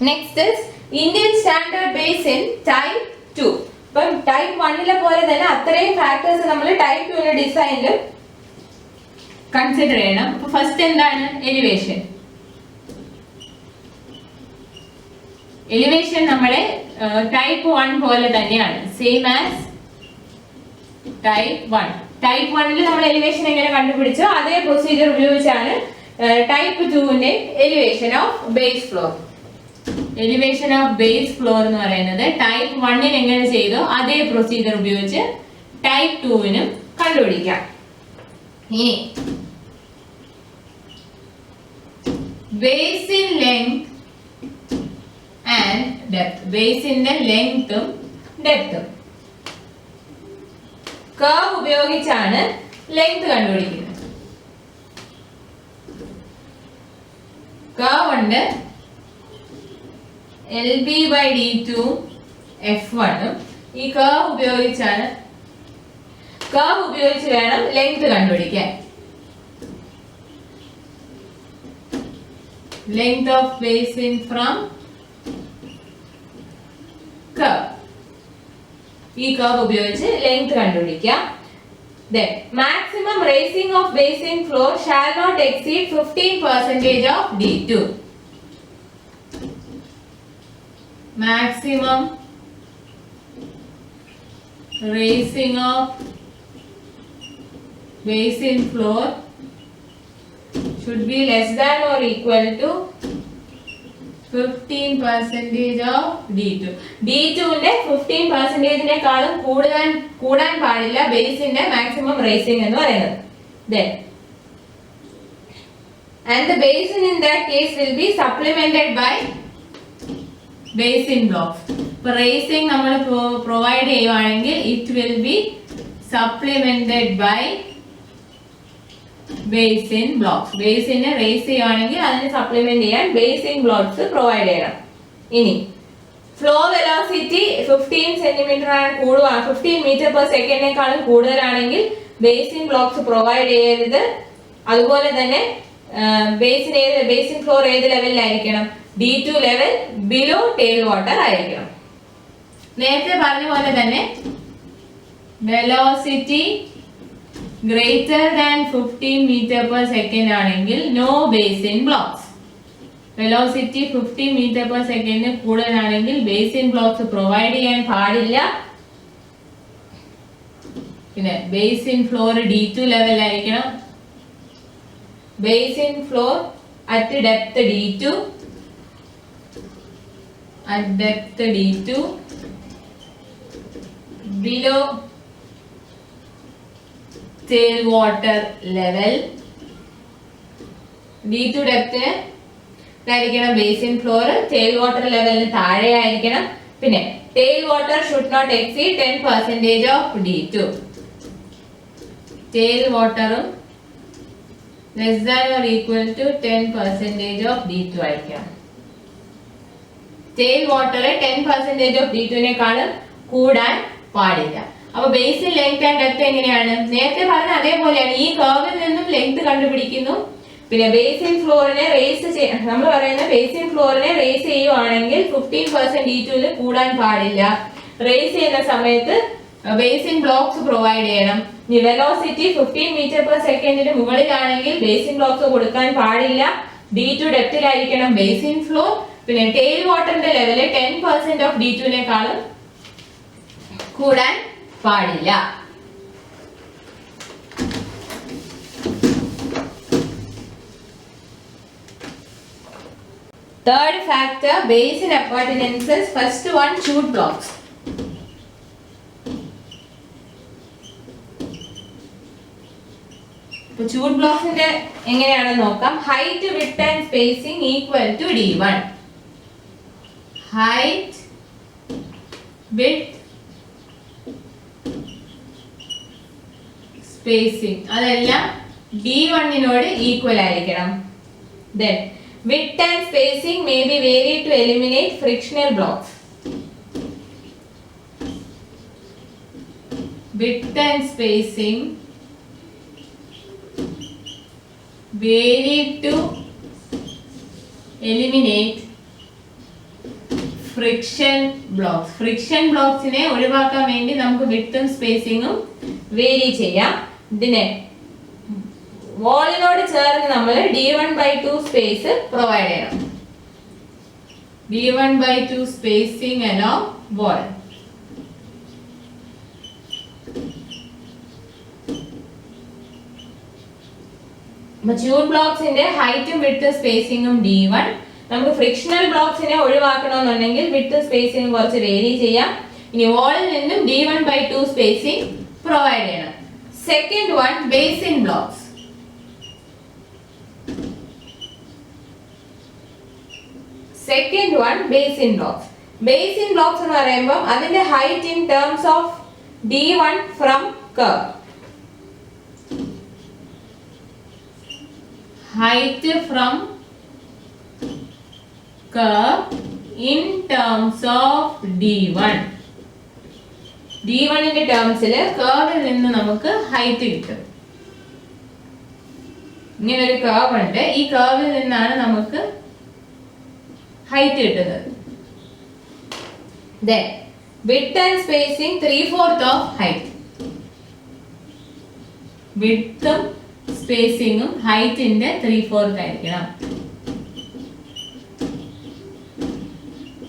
Next is Indian Standard Basin Type 2. അപ്പം type 1 പോലെ തന്നെ അത്രയും ഫാക്ടേഴ്സ് നമ്മൾ ടൈപ്പ് 2 ഡിസൈനിൽ കൺസിഡർ ചെയ്യണം. അപ്പൊ ഫസ്റ്റ് എന്താണ് എലിവേഷൻ. എലിവേഷൻ നമ്മുടെ ടൈപ്പ് 1 പോലെ തന്നെയാണ്, സെയിം ആസ് ടൈപ്പ് 1. ടൈപ്പ് 1 നമ്മൾ എലിവേഷൻ എങ്ങനെ കണ്ടുപിടിച്ചോ അതേ പ്രൊസീജിയർ ഉപയോഗിച്ചാണ് ടൈപ്പ് 2ന്റെ elevation of base floor. Elevation of base floor എന്ന് പറയുന്നത് ടൈപ്പ് 1 എങ്ങനെ ചെയ്തോ അതേ പ്രൊസീജിയർ ഉപയോഗിച്ച് ടൈപ്പ് 2 കണ്ടുപിടിക്കാം. ഇനി basin length and depth. ബേസിന്റെ ലെങ്ത്തും ഡെപ്തും കർവ് ഉപയോഗിച്ചാണ് ലെങ്ത് കണ്ടുപിടിക്കുന്നത്. കർവ് ഉണ്ട് LB/D2 F1. ഈ കർവ് ഉപയോഗിച്ച് വേണം ലെങ്ത് കണ്ടുപിടിക്കാൻ. Length of basin from curve. ഈ curve ഉപയോഗിച്ച് length കണ്ടുപിടിക്കാം. Then maximum raising of basin floor shall not exceed 15% of D2. Maximum raising of basin floor should be less than or equal to 15% of D2. D2ന്റെ 15%-നേക്കാളും കൂടാൻ പാടില്ല ബേസിന്റെ maximum racing എന്ന് പറയുന്നത്. Then and the basin in that case will be supplemented by basin blocks. For raising നമ്മൾ provide ചെയ്യുവാണെങ്കിൽ it will be supplemented by basin blocks. ബേസിനെ raise ചെയ്യുകയാണെങ്കിൽ അതിനെ supplement ചെയ്യാൻ ബേസിൻ ബ്ലോക്സ് പ്രൊവൈഡ് ചെയ്യണം. ഇനി ഫ്ലോ വെലോസിറ്റി 15 സെന്റിമീറ്റർ ആണ് 15 metre per സെക്കൻഡിനേക്കാളും കൂടുതലാണെങ്കിൽ ബേസിൻ ബ്ലോക്സ് പ്രൊവൈഡ് ചെയ്യരുത്. അതുപോലെ തന്നെ ബേസിൻ ഫ്ലോർ ഏത് ലെവലിലായിരിക്കണം? D2 level below tail water ആയിരിക്കണം. നേരത്തെ പറഞ്ഞ പോലെ തന്നെ velocity greater than 15 meter per second ആണെങ്കിൽ no basin blocks. Velocity 15 meter per second കൂടുതലാണെങ്കിൽ basin blocks പ്രൊവൈഡ് ചെയ്യാൻ പാടില്ല. പിന്നെ basin floor D2 ലെവൽ ആയിരിക്കണം. basin floor at depth D2 below tail water level. D2 ഡെപ്തിന് ആയിരിക്കണം ബേസിൻ ഫ്ലോർ, tail water ലെവലിന് താഴെ ആയിരിക്കണം. പിന്നെ tail water should not exceed 10% of D2. tail water less than or equal to 10% of D2 ആയിരിക്കണം. tail water 10% of D2-നേക്കാളും കൂടാൻ പാടില്ല. അപ്പൊ basin length and depth എങ്ങനെയാണ്? നേരത്തെ പറഞ്ഞ അതേപോലെയാണ്. ഈ കർവിൽ നിന്നും ലെങ്ത് കണ്ടുപിടിക്കുന്നു. പിന്നെ ബേസിൻ ഫ്ലോറിനെ നമ്മൾ പറയുന്ന ബേസിൻ ഫ്ലോറിനെ റേസ് ചെയ്യുവാണെങ്കിൽ 15% D2 കൂടാൻ പാടില്ല. റേസ് ചെയ്യുന്ന സമയത്ത് ബേസിൻ ബ്ലോക്സ് പ്രൊവൈഡ് ചെയ്യണം. വെലോസിറ്റി 15 മീറ്റർ പെർ സെക്കൻഡിന് മുകളിലാണെങ്കിൽ ബേസിൻ ബ്ലോക്സ് കൊടുക്കാൻ പാടില്ല. D2 ഡെപ്തിലായിരിക്കണം ബേസിൻ ഫ്ലോർ. പിന്നെ ടെയിൽ വാട്ടറിന്റെ ലെവല് 10% ഓഫ് D2-നേക്കാളും കൂടാൻ പാടില്ല. Third factor, basin appurtenances. First one, chute blocks. ഇപ്പോൾ chute blocks-ന്റെ എങ്ങനെയാണെന്ന് നോക്കാം. Height, width and spacing equal to D1. Height, width, spacing അതെല്ലാം D1-നോട് ഈക്വൽ ആയിരിക്കണം. Then width and spacing may be varied to eliminate frictional blocks. Width and spacing varied to eliminate friction blocks. Friction ബ്ലോക്സിനെ ഒഴിവാക്കാൻ വേണ്ടി നമുക്ക് വിഡ്ത്തും സ്പേസിങ്ങും vary ചെയ്യാം. ഇതിനെ വാളിനോട് ചേർന്ന് നമ്മൾ d1/2 സ്പേസ് പ്രൊവൈഡ് ചെയ്യണം. d1/2 സ്പേസിംഗ് അലോങ് വാൾ. ട്യൂബ് ബ്ലോക്സിന്റെ ഹൈറ്റും വിഡ്ത്തും സ്പേസിങ്ങും d1. നമുക്ക് ഫ്രിക്ഷണൽ ബ്ലോക്സിനെ ഒഴിവാക്കണമെന്നുണ്ടെങ്കിൽ വിഡ്ത്തും സ്പേസിങ്ങും കുറച്ച് വേരി ചെയ്യാം. ഇനി വാളിൽ നിന്നും d1/2 സ്പേസിംഗ് പ്രൊവൈഡ് ചെയ്യണം. Second one basin blocks. Second one basin blocks. Basin blocks എന്ന് പറയുമ്പോൾ അതിന്റെ height in terms of d1 from curve. Height from curve in terms of d1. d1 ന്റെ ടേംസിൽ കർവിൽ നിന്ന് നമുക്ക് ഹൈറ്റ് കിട്ടും. ഇങ്ങനെ ഒരു കർവ് ഉണ്ട്. ഈ കർവിൽ നിന്നാണ് നമുക്ക് ഹൈറ്റ് കിട്ടുന്നത്. then width and spacing 3/4 of height. വിഡ്ത്തും സ്പേസിങ്ങും ഹൈറ്റിന്റെ 3/4 ആയിരിക്കണം.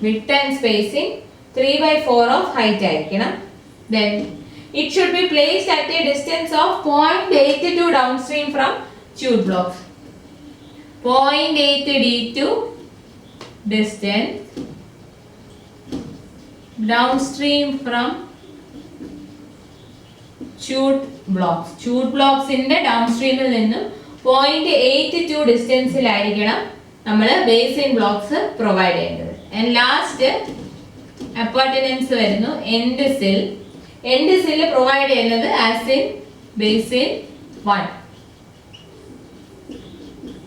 width and spacing 3/4 of height ആയിരിക്കണം. then it should be placed at a distance of 0.82 downstream from tube blocks. 0.82 distance downstream from tube blocks. tube blocks ന്റെ downstreamൽ നിന്നും 0.82 ഡിസ്റ്റൻസിലായിരിക്കണം നമ്മൾ basin blocks provide ചെയ്യേണ്ടത്. and last appurtenance വരുന്നു end sill. end sill provide ചെയ്യുന്നത് as in basin 1.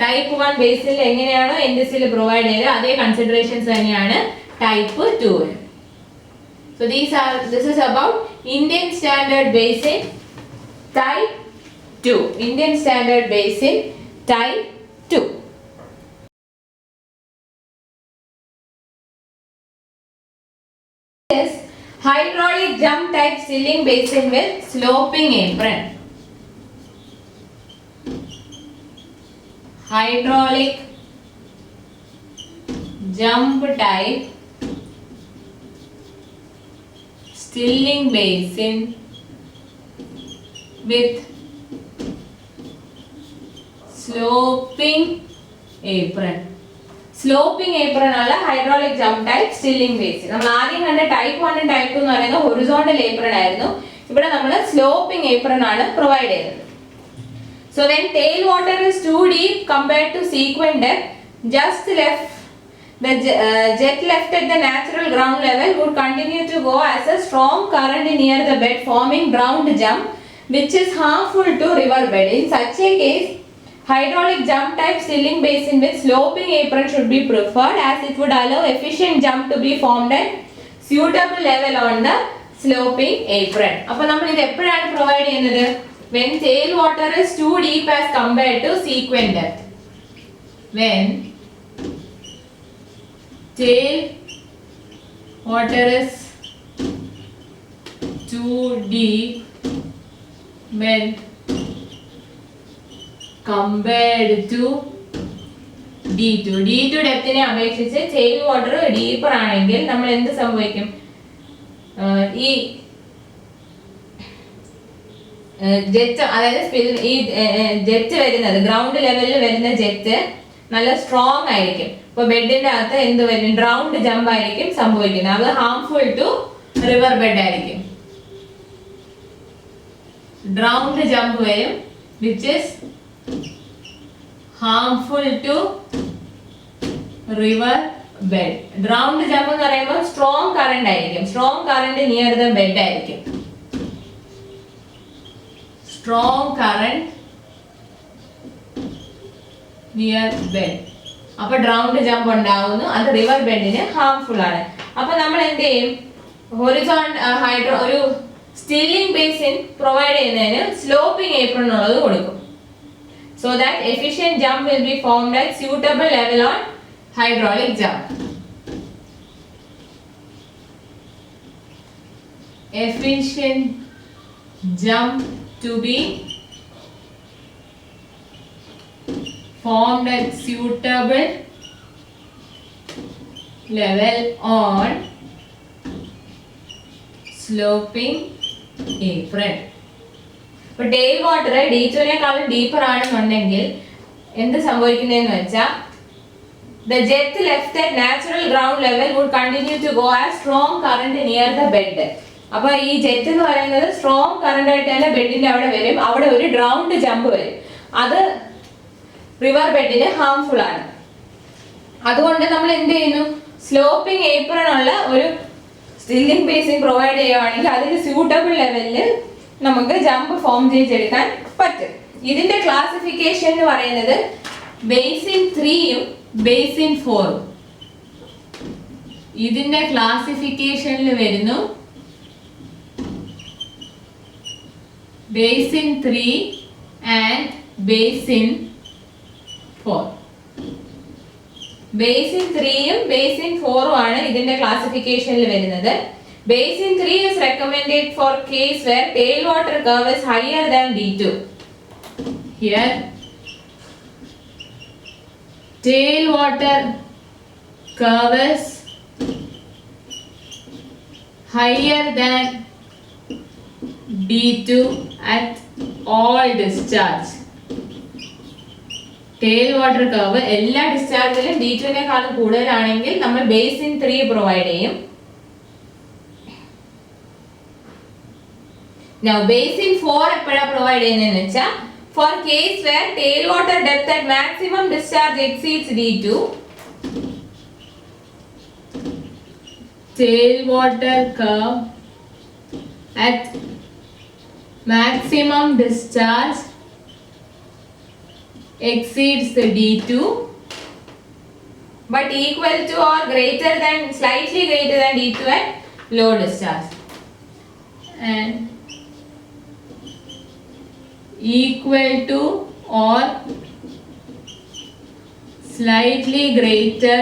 Type 1 ബേസിൽ എങ്ങനെയാണോ end sill provide ചെയ്തത് അതേ considerations തന്നെയാണ് type 2. so this is about Indian standard basin type 2. Indian standard basin type 2. is hydraulic jump type sealing basin with sloping apron. Hydraulic jump type sealing basin with sloping apron. Sloping apron ഉള്ള hydraulic jump type stilling basin. നമ്മൾ ആദ്യം കണ്ട type 1 type 2 എന്ന് പറയുന്നത് horizontal apron ആയിരുന്നു. ഇവിടെ നമ്മൾ sloping apron ആണ് പ്രൊവൈഡ് ചെയ്യുന്നത്. So when tail water is too deep compared to sequent depth, just left the jet left at the natural ground level would continue to go as a strong current near the bed, forming ground jump which is harmful to river bed. In such a case, hydraulic jump type sealing basin with sloping apron should be preferred, as it would allow efficient jump to be formed at suitable level on the sloping apron. അപ്പോൾ നമ്മൾ ഇത് എപ്പോഴാണ് provide ചെയ്യുന്നത്? when tail water is too deep as compared to sequent depth. when tail water is too deep when compared to D2. D2 ഡെപ്തിനെ അപേക്ഷിച്ച് tail water deeper ആണെങ്കിൽ നമ്മൾ എന്ത് സംഭവിക്കും? ഈ ജെറ്റ്, അതായത് ഈ ജെറ്റ് വരുന്നത് ഗ്രൗണ്ട് ലെവലിൽ വരുന്ന ജെറ്റ് നല്ല സ്ട്രോങ് ആയിരിക്കും. ഇപ്പൊ ബെഡിന്റെ അകത്ത് എന്ത് വരും? ഡ്രൗണ്ട് ജമ്പ് ആയിരിക്കും സംഭവിക്കുന്നത്. അത് ഹാർംഫുൾ ടു റിവർ ബെഡ് ആയിരിക്കും. ഡ്രൗണ്ട് ജമ്പ് വരും which is harmful to river bed. Drowned jump എന്ന് പറയുമ്പോൾ സ്ട്രോങ് കറന്റ് ആയിരിക്കും. Strong current near the bed ആയിരിക്കും. Strong current near bed. അപ്പൊ ഡ്രൗണ്ട് ജമ്പ് ഉണ്ടാവുന്നു. അത് റിവർ ബെഡിന് ഹാർംഫുൾ ആണ്. അപ്പൊ നമ്മൾ എന്ത് ചെയ്യും? ഹൈഡ്രോ ഒരു സ്റ്റില്ലിംഗ് ബേസിൻ പ്രൊവൈഡ് ചെയ്യുന്നതിന് സ്ലോപ്പിംഗ് ഏപ്രൺ ഉള്ളത് കൊടുക്കും. so that efficient jump will be formed at suitable level on hydraulic jump. efficient jump to be formed at suitable level on sloping apron. ഇപ്പോൾ ടെയിൽ വാട്ടർ D2നേക്കാളും ഡീപ്പർ ആണെന്നുണ്ടെങ്കിൽ എന്ത് സംഭവിക്കുന്നതെന്ന് വെച്ചാൽ the jet left at natural ground level would continue to go as strong current near the bed. അപ്പോൾ ഈ jet എന്ന് പറയുന്നത് strong current ആയിട്ട് തന്നെ ബെഡിന്റെ അവിടെ വരും. അവിടെ ഒരു റൗണ്ട് ജമ്പ് വരും. അത് റിവർ ബെഡിന് ഹാംഫുൾ ആണ്. അതുകൊണ്ട് നമ്മൾ എന്ത് ചെയ്യുന്നു, സ്ലോപ്പിംഗ് ഏപ്രൺ ഉള്ള ഒരു സ്റ്റില്ലിംഗ് ബേസിൻ പ്രൊവൈഡ് ചെയ്യുകയാണെങ്കിൽ അതിന് സ്യൂട്ടബിൾ ലെവലിൽ നമുക്ക് ജമ്പ് ഫോം ചെയ്തെടുക്കാൻ പറ്റും. ഇതിന്റെ ക്ലാസിഫിക്കേഷൻ എന്ന് പറയുന്നത് ബേസിൻ 3ഉം ബേസിൻ 4ഉം. ഇതിന്റെ ക്ലാസിഫിക്കേഷനിൽ വരുന്നു ബേസിൻ 3 ആൻഡ് ബേസിൻ 4. ബേസിൻ 3ഉം ബേസിൻ 4ഉം ആണ് ഇതിന്റെ ക്ലാസിഫിക്കേഷനിൽ വരുന്നത്. Basin 3 is recommended for case where tailwater curve is higher than D2. Here, tailwater curve is higher than D2 at all discharge. Tailwater curve എല്ലാ ഡിസ്ചാർജിലും D2നേക്കാളും കൂടുതലാണെങ്കിൽ നമ്മൾ ബേസിൻ 3 പ്രൊവൈഡ് ചെയ്യും. Now basin 4 എപ്പോഴാ പ്രൊവൈഡ് ചെയ്യുന്നതെന്ന് വെച്ചാൽ for case where tailwater depth at maximum discharge exceeds D2, tailwater curve at maximum discharge exceeds the D2 but equal to or greater than, slightly greater than D2 at low discharge, and equal to or slightly greater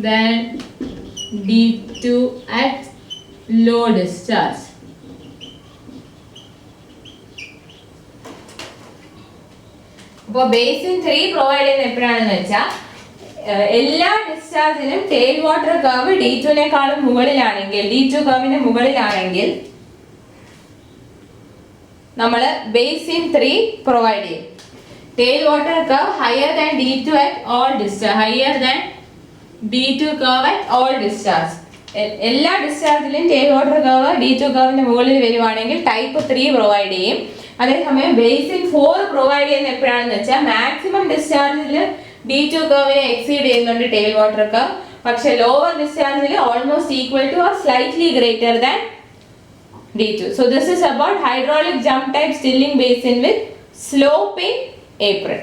than D2 at low discharge. അപ്പോൾ basin 3 provide ചെയ്യുന്ന എപ്പോഴാണെന്ന് വെച്ചാൽ എല്ലാ ഡിസ്ചാർജിലും tail water curve D2നേക്കാളും മുകളിലാണെങ്കിൽ, D2 കർവിന്റെ മുകളിലാണെങ്കിൽ നമ്മൾ ബേസിൻ 3 പ്രൊവൈഡ് ചെയ്യും. Tail water curve higher than D2 at all discharge, higher than D2 curve at all discharge. എല്ലാ ഡിസ്ചാർജിലും ടെയിൽ വാട്ടർ കർവ് D2 കർവിന്റെ മുകളിൽ വരുവാണെങ്കിൽ ടൈപ്പ് 3 പ്രൊവൈഡ് ചെയ്യും. അതേസമയം ബേസിൻ 4 പ്രൊവൈഡ് ചെയ്യുന്ന എപ്പോഴാണെന്ന് വെച്ചാൽ മാക്സിമം ഡിസ്ചാർജിൽ D2 കർവിനെ എക്സീഡ് ചെയ്യുന്നുണ്ട് ടെയിൽ വാട്ടർ കർവ്, പക്ഷെ ലോവർ ഡിസ്ചാർജിൽ almost equal to or slightly greater than D2. So this is about hydraulic jump type stilling basin with sloping apron.